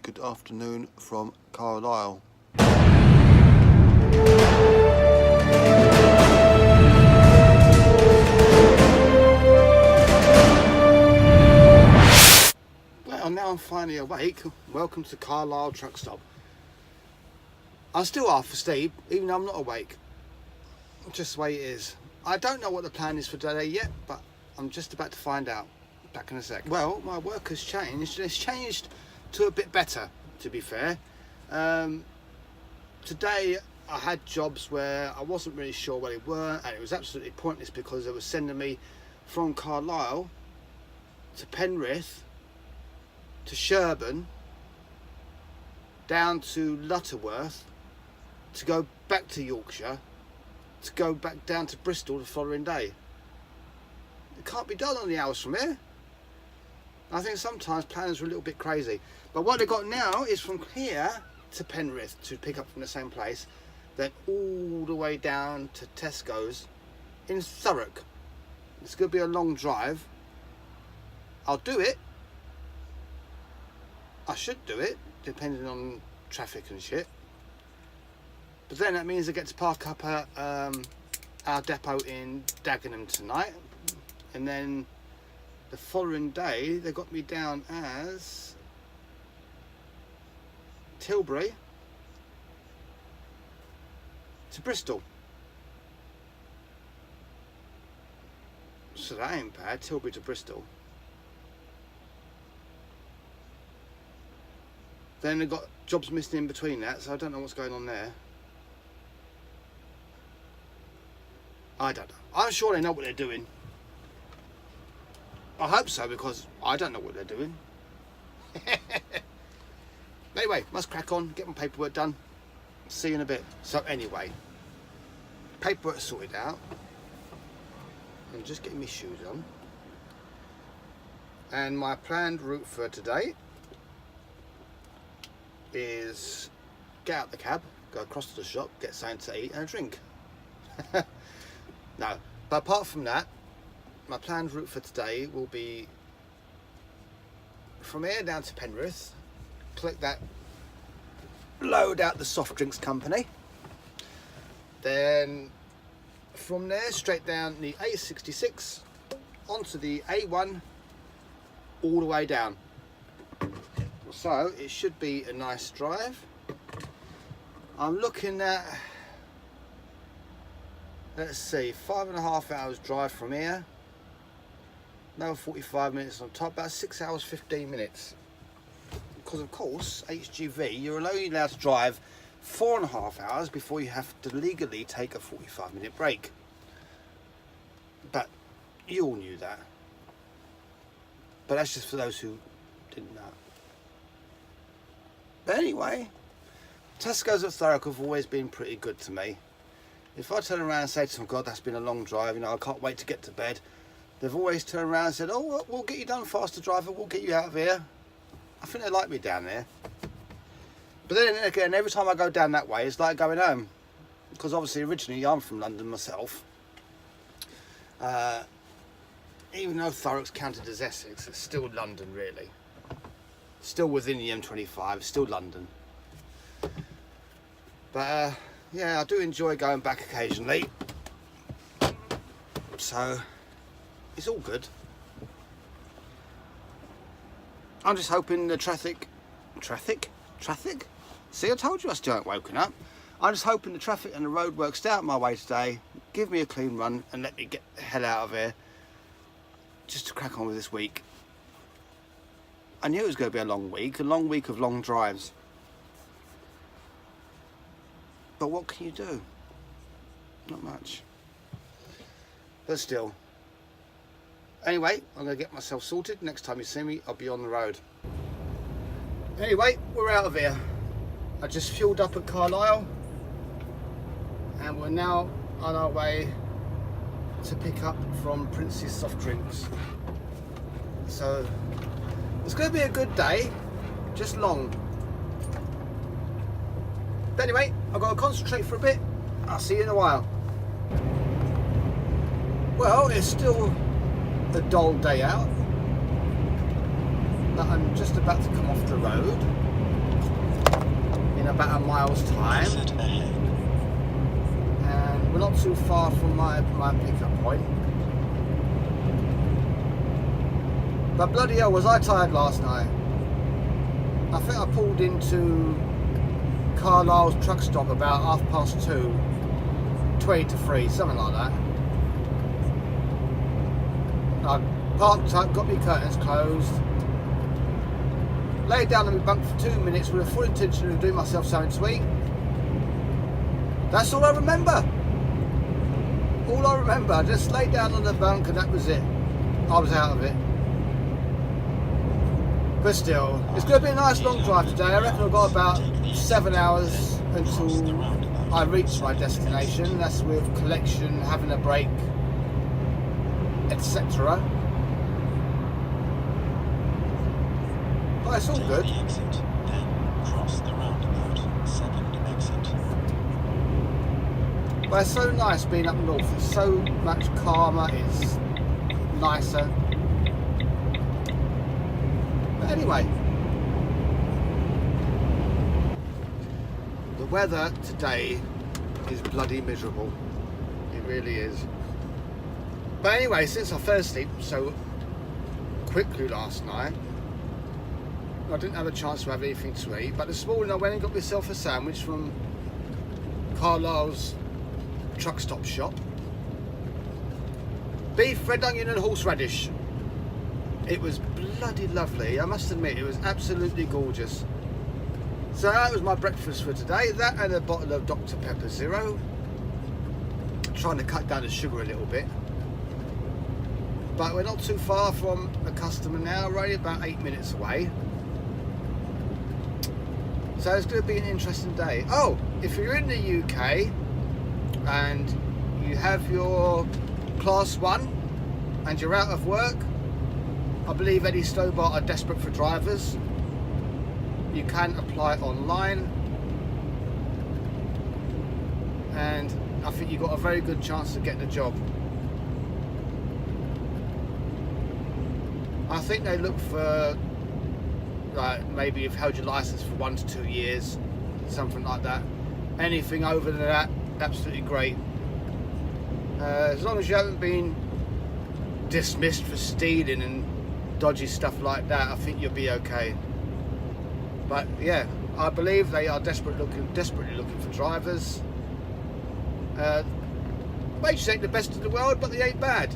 good afternoon from Carlisle. Well, now I'm finally awake. Welcome to Carlisle Truck Stop. I'm still half asleep, even though I'm not awake. Just the way it is. I don't know what the plan is for today yet, but I'm just about to find out. Back in a sec. Well, my work has changed. It's changed to a bit better, to be fair. Today I had jobs where I wasn't really sure where they were, and it was absolutely pointless because they were sending me from Carlisle to Penrith to Sherburn down to Lutterworth to go back to Yorkshire to go back down to Bristol the following day. It can't be done on the hours from here. I think sometimes planners are a little bit crazy. But what they've got now is from here to Penrith to pick up from the same place, then all the way down to Tesco's in Thurrock. It's going to be a long drive. I'll do it. I should do it, depending on traffic and shit. But then that means I get to park up at our depot in Dagenham tonight. And then the following day, they got me down as Tilbury to Bristol. So that ain't bad, Tilbury to Bristol. Then they've got jobs missing in between that, so I don't know what's going on there. I don't know. I'm sure they know what they're doing. I hope so, because I don't know what they're doing. Anyway, must crack on, get my paperwork done. See you in a bit. So anyway, paperwork sorted out. I'm just getting my shoes on. And my planned route for today is get out the cab, go across to the shop, get something to eat and a drink. No, but apart from that, my planned route for today will be from here down to Penrith, collect that, load out the soft drinks company, then from there straight down the A66 onto the A1 all the way down. So it should be a nice drive. I'm looking at, let's see, 5.5 hours drive from here. Another 45 minutes on top, about 6 hours 15 minutes. Because of course, HGV, you're only allowed to drive 4.5 hours before you have to legally take a 45-minute break. But you all knew that. But that's just for those who didn't know. But anyway, Tesco's at Thurrock have always been pretty good to me. If I turn around and say to them, God, that's been a long drive, you know, I can't wait to get to bed, they've always turned around and said, oh, we'll get you done faster, driver, we'll get you out of here. I think they like me down there. But then again, every time I go down that way, it's like going home. Because obviously, originally, I'm from London myself. Even though Thurrock's counted as Essex, it's still London, really. Still within the M25, still London. But yeah, I do enjoy going back occasionally. So it's all good. I'm just hoping the traffic? See, I told you I still haven't woken up. I'm just hoping the traffic and the road works out my way today, give me a clean run and let me get the hell out of here. Just to crack on with this week. I knew it was going to be a long week of long drives. But what can you do? Not much. But still. Anyway, I'm going to get myself sorted. Next time you see me, I'll be on the road. Anyway, we're out of here. I just fueled up at Carlisle. And we're now on our way to pick up from Prince's Soft Drinks. So it's going to be a good day, just long. But anyway, I've got to concentrate for a bit. I'll see you in a while. Well, it's still a dull day out, but I'm just about to come off the road. about a mile's time. And we're not too far from my pickup point. But bloody hell, was I tired last night. I think I pulled into Carlisle's truck stop about 2:30, 20 to 3, something like that. I parked up, got my curtains closed, laid down on my bunk for 2 minutes with a full intention of doing myself something to eat. That's all I remember. All I remember, I just laid down on the bunk and that was it. I was out of it. But still, it's going to be a nice long drive today. I reckon I've got about 7 hours until I reach my destination. That's with collection, having a break, etc. But it's all good. But it's so nice being up north. It's so much calmer, it's nicer. But anyway, the weather today is bloody miserable. It really is. But anyway, since I fell asleep so quickly last night, I didn't have a chance to have anything to eat. But this morning I went and got myself a sandwich from Carlisle's truck stop shop. Beef, red onion and horseradish. It was bloody lovely. I must admit, it was absolutely gorgeous. So that was my breakfast for today. That and a bottle of Dr. Pepper Zero. Trying to cut down the sugar a little bit. But we're not too far from the customer now, right about 8 minutes away. So it's going to be an interesting day. Oh, if you're in the UK and you have your Class 1 and you're out of work, I believe Eddie Stobart are desperate for drivers. You can apply online, and I think you've got a very good chance of getting a job. I think they look for, like, maybe you've held your license for 1 to 2 years, something like that. Anything over than that, absolutely great. As long as you haven't been dismissed for stealing and dodgy stuff like that, I think you'll be okay. But yeah, I believe they are desperately looking for drivers. Wages ain't the best in the world, but they ain't bad.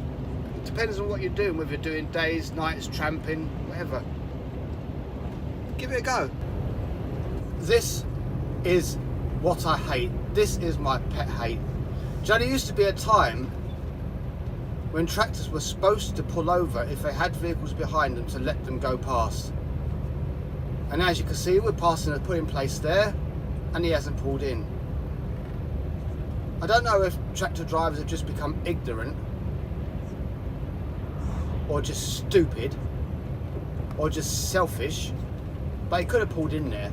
It depends on what you're doing, whether you're doing days, nights, tramping, whatever. Give it a go. This is what I hate. This is my pet hate. There used to be a time when tractors were supposed to pull over if they had vehicles behind them to let them go past. And as you can see, we're passing a put in place there, and he hasn't pulled in. I don't know if tractor drivers have just become ignorant, or just stupid, or just selfish, but he could have pulled in there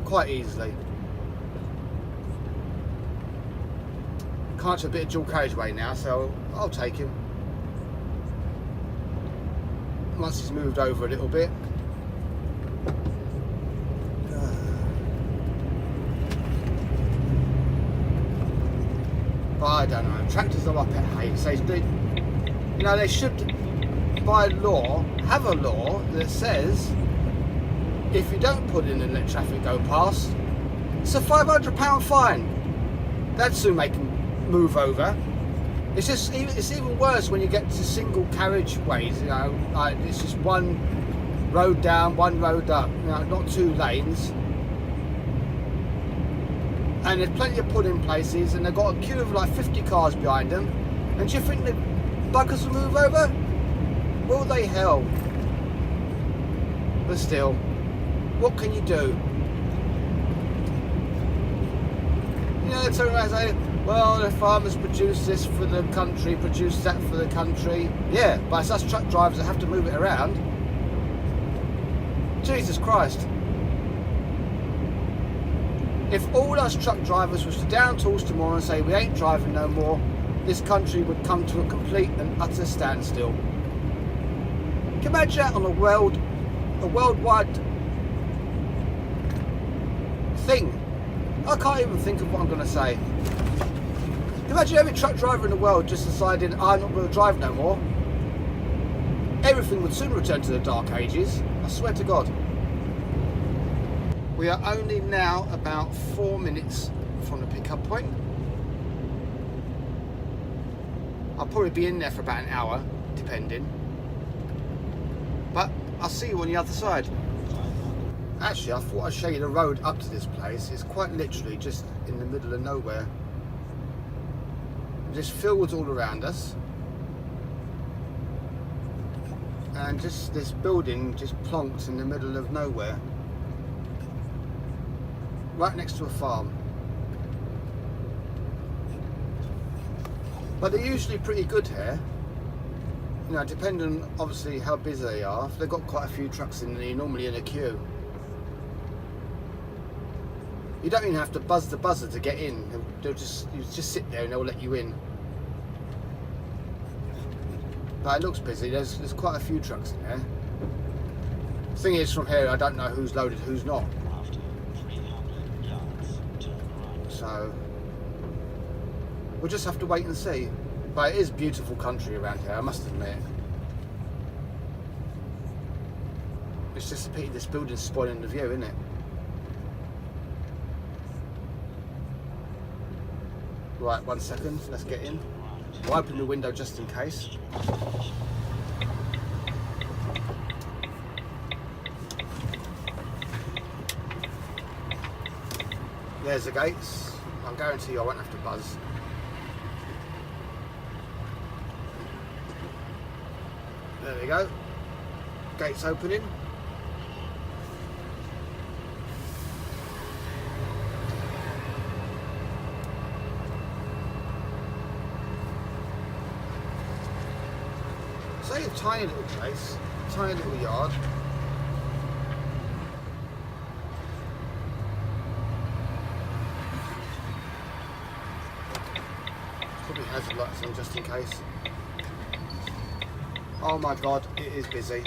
quite easily. Can't do a bit of dual carriageway now, so I'll take him. Once he's moved over a little bit. But I don't know, tractors are my pet hate. So you know, they should, by law, have a law that says if you don't put in and let traffic go past, it's a £500 fine. That'd soon make them move over. It's even worse when you get to single carriageways. You know, like it's just one road down, one road up. You know, not 2 lanes. And there's plenty of put-in places, and they've got a queue of like 50 cars behind them. And do you think the buggers will move over? Will they? Hell. But still, what can you do? You know, they turn around and say, well, the farmers produce this for the country, produce that for the country. Yeah, but it's us truck drivers that have to move it around. Jesus Christ. If all us truck drivers was to down tools tomorrow and say we ain't driving no more, this country would come to a complete and utter standstill. Can you imagine that on a worldwide thing? I can't even think of what I'm going to say. Imagine every truck driver in the world just deciding I'm not going to drive no more. Everything would soon return to the dark ages. I swear to God. We are only now about 4 minutes from the pickup point. I'll probably be in there for about an hour, depending. But I'll see you on the other side. Actually, I thought I'd show you the road up to this place. It's quite literally just in the middle of nowhere. Just fields all around us. And just this building just plonked in the middle of nowhere. Right next to a farm. But they're usually pretty good here. You know, depending on obviously how busy they are. If they've got quite a few trucks in there, you're normally in a queue. You don't even have to buzz the buzzer to get in. You just sit there and they'll let you in. But it looks busy. There's quite a few trucks in there. The thing is, from here I don't know who's loaded, who's not. So we'll just have to wait and see. But it is beautiful country around here, I must admit. It's just a pity this building's spoiling the view, isn't it? Right, 1 second, let's get in. We'll open the window just in case. There's the gates. I guarantee you I won't have to buzz. There we go. Gates opening. Say a tiny little place, tiny little yard. Probably hazard lights on just in case. Oh my God, it is busy.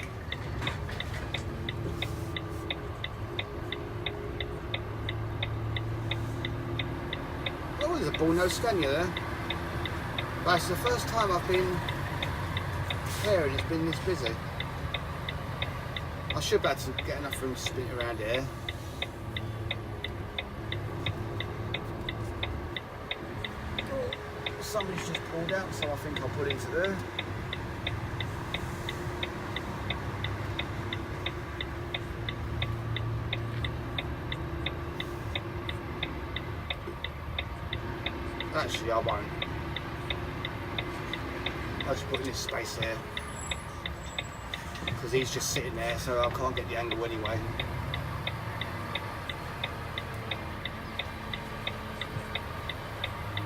Oh, there's a bull-nosed Scania there. But it's the first time I've been here and it's been this busy. I should be able to get enough room to spin around here. Somebody's just pulled out, so I think I'll put into there. Actually, I won't. I'll just put in this space here. Because he's just sitting there, so I can't get the angle anyway.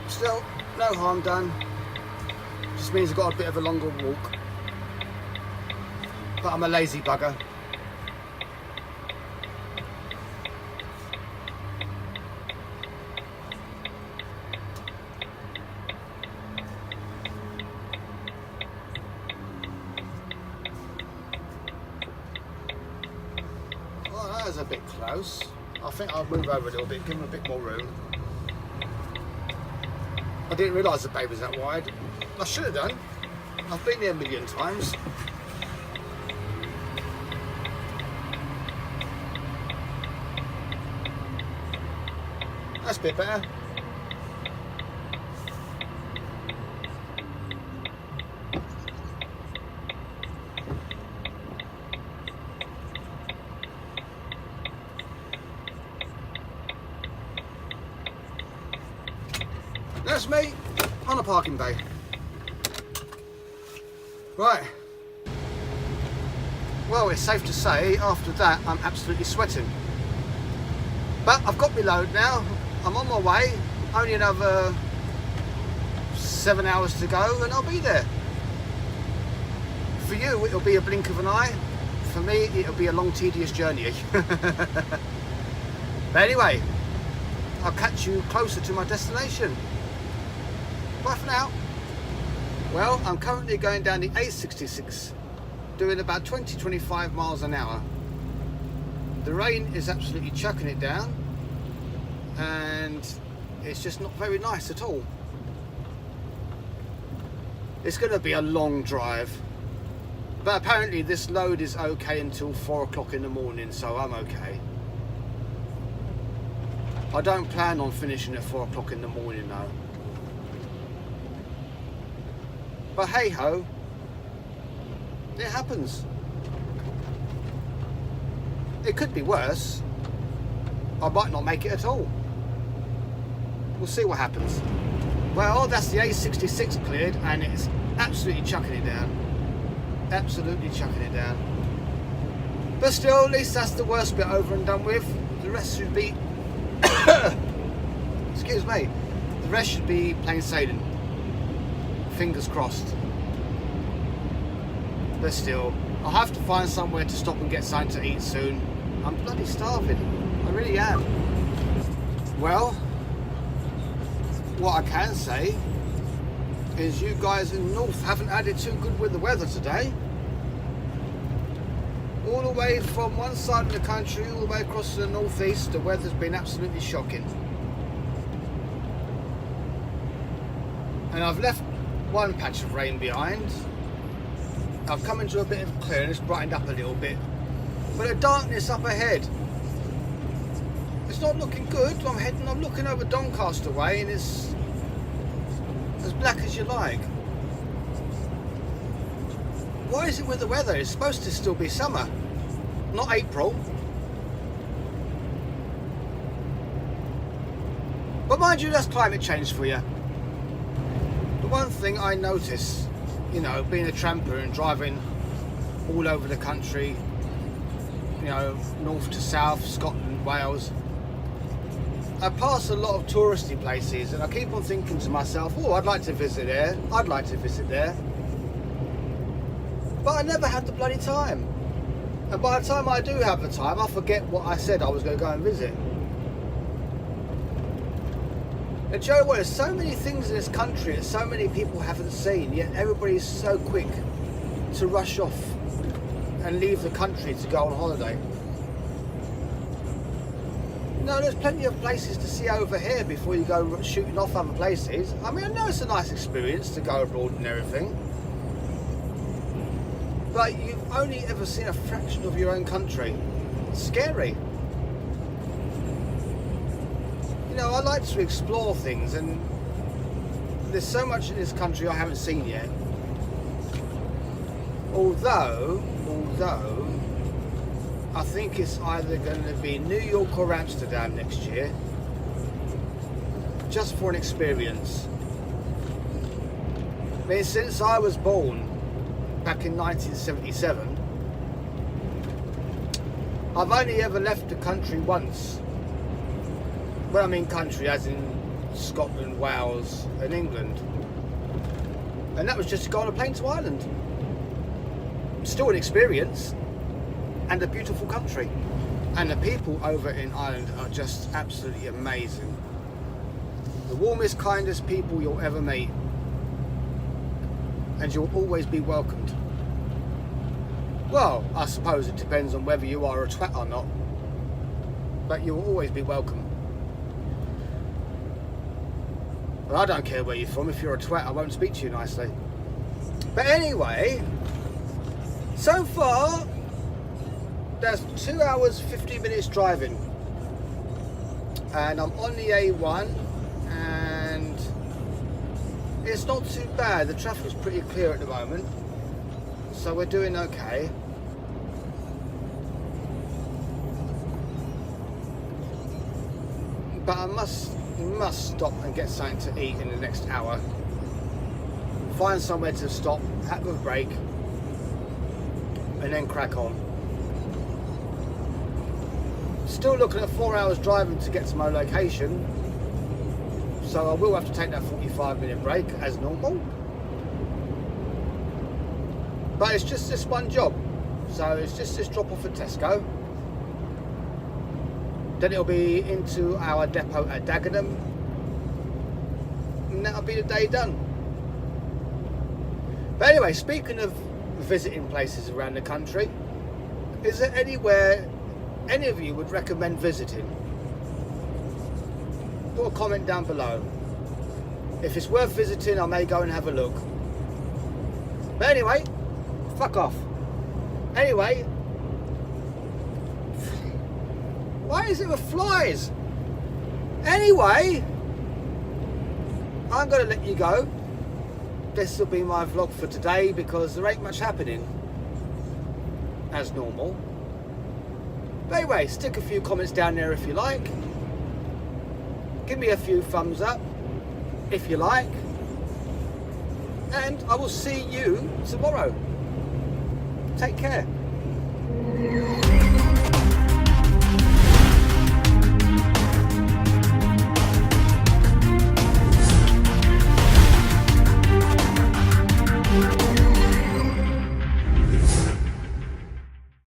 Still, no harm done. Just means I've got a bit of a longer walk. But I'm a lazy bugger. Well, that is a bit close. I think I'll move over a little bit, give him a bit more room. I didn't realise the bay was that wide. I should have done. I've been there a million times. That's a bit better. That's me on a parking bay. Right. Well, it's safe to say after that I'm absolutely sweating. But I've got my load now. I'm on my way. Only another 7 hours to go and I'll be there. For you, it'll be a blink of an eye. For me, it'll be a long, tedious journey. But anyway, I'll catch you closer to my destination. Bye for now. Well, I'm currently going down the A66, doing about 20-25 miles an hour. The rain is absolutely chucking it down. and it's just not very nice at all. It's going to be a long drive, but apparently this load is okay until 4 o'clock in the morning, so I'm okay. I don't plan on finishing at 4 o'clock in the morning though. But hey ho, it happens. It could be worse. I might not make it at all. We'll see what happens. Well, that's the A66 cleared, and it's absolutely chucking it down. Absolutely chucking it down. But still, at least that's the worst bit over and done with. The rest should be excuse me. The rest should be plain sailing. Fingers crossed. But still, I'll have to find somewhere to stop and get something to eat soon. I'm bloody starving. I really am. Well, what I can say is you guys in the north haven't had it too good with the weather today. All the way from one side of the country all the way across to the northeast, the weather's been absolutely shocking. And I've left one patch of rain behind. I've come into a bit of clearness, brightened up a little bit. But the darkness up ahead, it's not looking good. I'm looking over Doncaster way, and it's as black as you like. What is it with the weather? It's supposed to still be summer, not April. But mind you, that's climate change for you. The one thing I notice, you know, being a tramper and driving all over the country, you know, north to south, Scotland, Wales, I pass a lot of touristy places, and I keep on thinking to myself, oh, I'd like to visit there, I'd like to visit there. But I never had the bloody time. And by the time I do have the time, I forget what I said I was going to go and visit. And do you know what? There's so many things in this country that so many people haven't seen, yet everybody's so quick to rush off and leave the country to go on holiday. No, there's plenty of places to see over here before you go shooting off other places. I mean, I know it's a nice experience to go abroad and everything, but you've only ever seen a fraction of your own country. It's scary. You know, I like to explore things, and there's so much in this country I haven't seen yet. Although I think it's either going to be New York or Amsterdam next year, just for an experience. I mean, since I was born back in 1977, I've only ever left the country once. Well, I mean country as in Scotland, Wales and England. And that was just to go on a plane to Ireland. Still an experience, and a beautiful country. And the people over in Ireland are just absolutely amazing. The warmest, kindest people you'll ever meet. And you'll always be welcomed. Well, I suppose it depends on whether you are a twat or not. But you'll always be welcome. But I don't care where you're from. If you're a twat, I won't speak to you nicely. But anyway, so far, that's 2 hours, 50 minutes driving. And I'm on the A1, and it's not too bad. The traffic's pretty clear at the moment. So we're doing okay. But I must stop and get something to eat in the next hour. Find somewhere to stop, have a break, and then crack on. Still looking at 4 hours driving to get to my location, so I will have to take that 45-minute break as normal. But it's just this one job, so it's just this drop off at Tesco. Then it'll be into our depot at Dagenham, and that'll be the day done. But anyway, speaking of visiting places around the country, is there anywhere any of you would recommend visiting? put a comment down below. If it's worth visiting, I may go and have a look. But anyway, fuck off. Anyway, why is it with flies? Anyway, I'm going to let you go. This will be my vlog for today because there ain't much happening as normal. But anyway, stick a few comments down there if you like. Give me a few thumbs up if you like. And I will see you tomorrow. Take care.